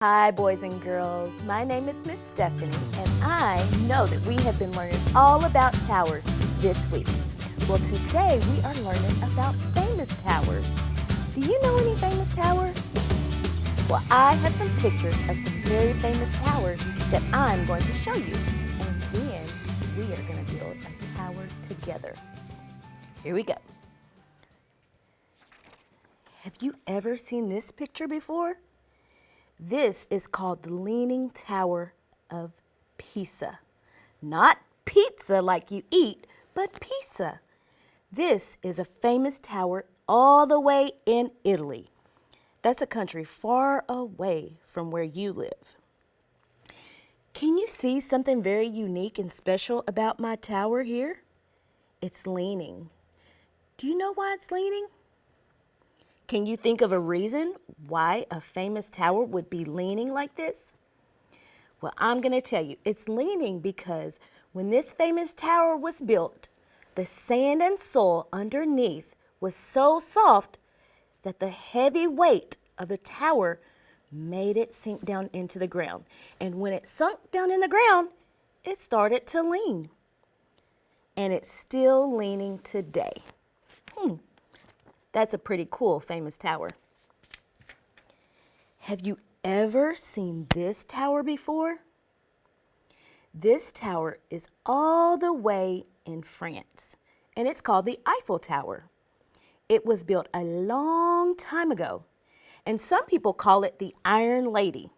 Hi, boys and girls. My name is Miss Stephanie, and I know that we have been learning all about towers this week. Well, today we are learning about famous towers. Do you know any famous towers? Well, I have some pictures of some very famous towers that I'm going to show you. And then we are going to build a tower together. Here we go. Have you ever seen this picture before? This is called the Leaning Tower of Pisa. Not pizza like you eat, but Pisa. This is a famous tower all the way in Italy. That's a country far away from where you live. Can you see something very unique and special about my tower here? It's leaning. Do you know why it's leaning? Can you think of a reason why a famous tower would be leaning like this? Well, I'm going to tell you. It's leaning because when this famous tower was built, the sand and soil underneath was so soft that the heavy weight of the tower made it sink down into the ground. And when it sunk down in the ground, it started to lean. And it's still leaning today. That's a pretty cool famous tower. Have you ever seen this tower before? This tower is all the way in France, and it's called the Eiffel Tower. It was built a long time ago, and some people call it the Iron Lady.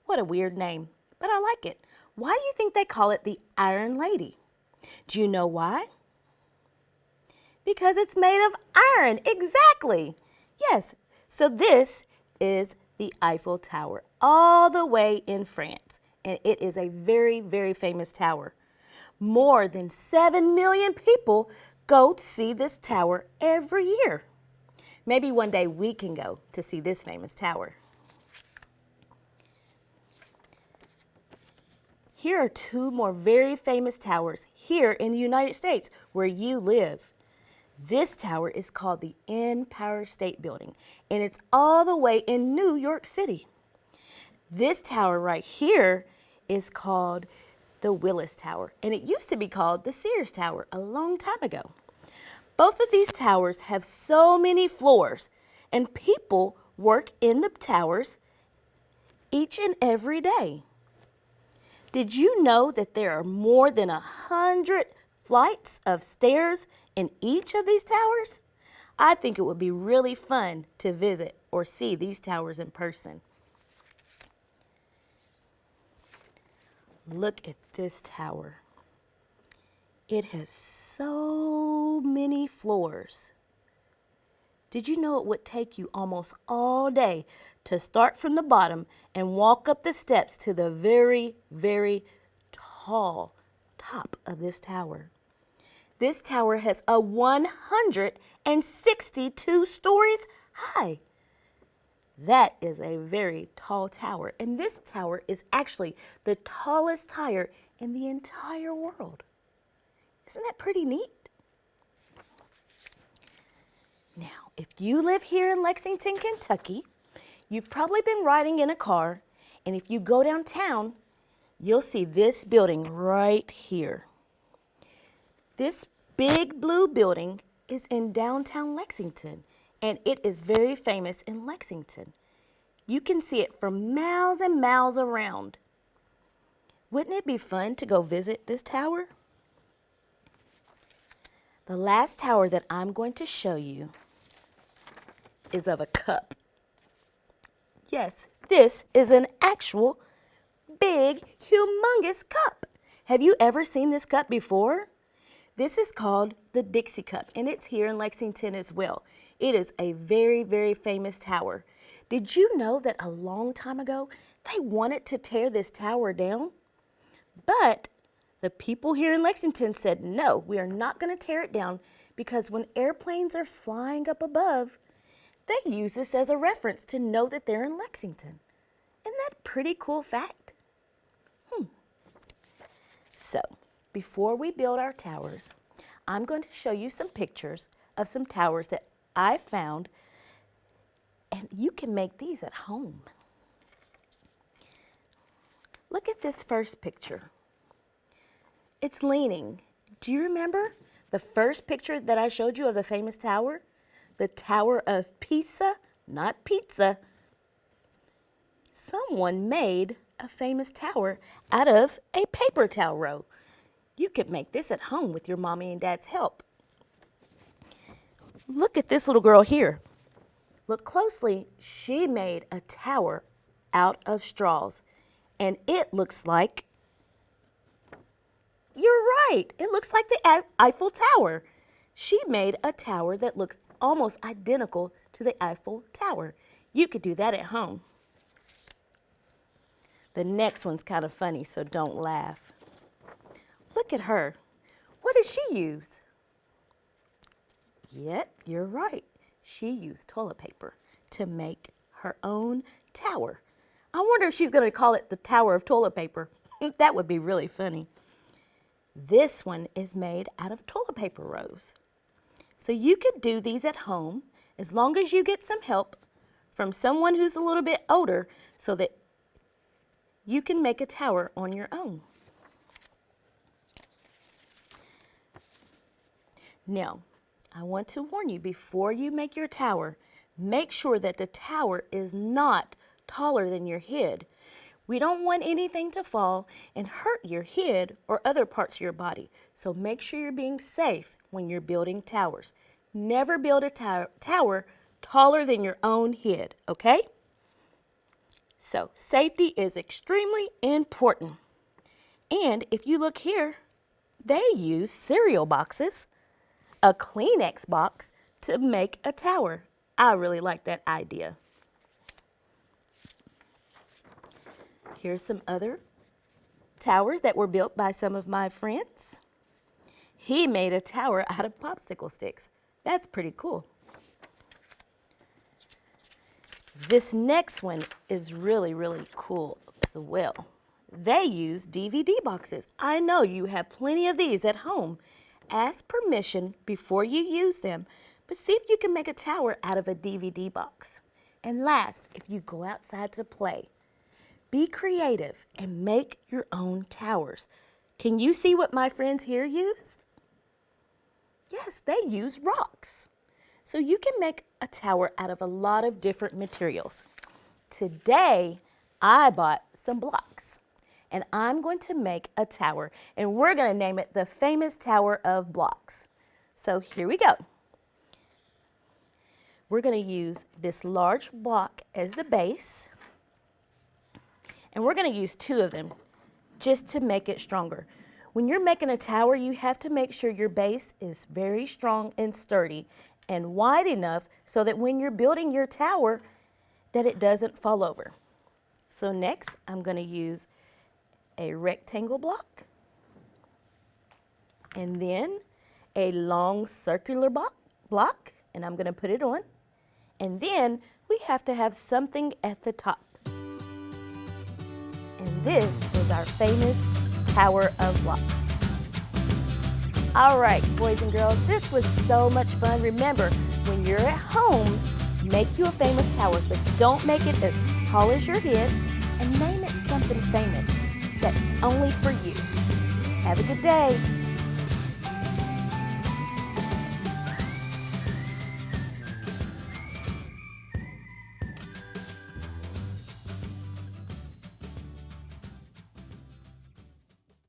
What a weird name, but I like it. Why do you think they call it the Iron Lady? Do you know why? Because it's made of iron, exactly. Yes, so this is the Eiffel Tower, all the way in France. And it is a very, very famous tower. More than 7 million people go to see this tower every year. Maybe one day we can go to see this famous tower. Here are two more very famous towers here in the United States where you live. This tower is called the Empire State Building, and it's all the way in New York City. This tower right here is called the Willis Tower, and it used to be called the Sears Tower a long time ago. Both of these towers have so many floors, and people work in the towers each and every day. Did you know that there are more than 100 flights of stairs in each of these towers? I think it would be really fun to visit or see these towers in person. Look at this tower. It has so many floors. Did you know it would take you almost all day to start from the bottom and walk up the steps to the very, very tall top of this tower? This tower has a 162 stories high. That is a very tall tower, and this tower is actually the tallest tower in the entire world. Isn't that pretty neat? Now, if you live here in Lexington, Kentucky, you've probably been riding in a car, and if you go downtown, you'll see this building right here. This big blue building is in downtown Lexington, and it is very famous in Lexington. You can see it for miles and miles around. Wouldn't it be fun to go visit this tower? The last tower that I'm going to show you is of a cup. Yes, this is an actual big, humongous cup. Have you ever seen this cup before? This is called the Dixie Cup, and it's here in Lexington as well. It is a very, very famous tower. Did you know that a long time ago, they wanted to tear this tower down? But the people here in Lexington said, no, we are not going to tear it down because when airplanes are flying up above, they use this as a reference to know that they're in Lexington. Isn't that a pretty cool fact? So, before we build our towers, I'm going to show you some pictures of some towers that I found, and you can make these at home. Look at this first picture. It's leaning. Do you remember the first picture that I showed you of the famous tower? The Tower of Pisa, not pizza. Someone made a famous tower out of a paper towel roll. You could make this at home with your mommy and dad's help. Look at this little girl here. Look closely. She made a tower out of straws. And it looks like, you're right, it looks like the Eiffel Tower. She made a tower that looks almost identical to the Eiffel Tower. You could do that at home. The next one's kind of funny, so don't laugh. Look at her. What did she use? Yep, you're right. She used toilet paper to make her own tower. I wonder if she's going to call it the Tower of Toilet Paper. That would be really funny. This one is made out of toilet paper rolls. So you could do these at home as long as you get some help from someone who's a little bit older so that you can make a tower on your own. Now, I want to warn you, before you make your tower, make sure that the tower is not taller than your head. We don't want anything to fall and hurt your head or other parts of your body. So make sure you're being safe when you're building towers. Never build a tower taller than your own head, okay? So safety is extremely important. And if you look here, they use cereal boxes, a Kleenex box, to make a tower. I really like that idea. Here's some other towers that were built by some of my friends. He made a tower out of popsicle sticks. That's pretty cool. This next one is really, really cool as well. They use DVD boxes. I know you have plenty of these at home. Ask permission before you use them, but see if you can make a tower out of a DVD box. And last, if you go outside to play, be creative and make your own towers. Can you see what my friends here use? Yes, they use rocks. So you can make a tower out of a lot of different materials. Today, I bought some blocks and I'm going to make a tower and we're going to name it the famous Tower of Blocks. So here we go. We're going to use this large block as the base. And we're going to use 2 of them just to make it stronger. When you're making a tower, you have to make sure your base is very strong and sturdy and wide enough so that when you're building your tower, that it doesn't fall over. So next, I'm going to use a rectangle block and then a long circular block, and I'm going to put it on. And then we have to have something at the top. And this is our famous Tower of Blocks. All right, boys and girls, this was so much fun. Remember, when you're at home, make you a famous tower, but don't make it as tall as your head, and name it something famous that's only for you. Have a good day.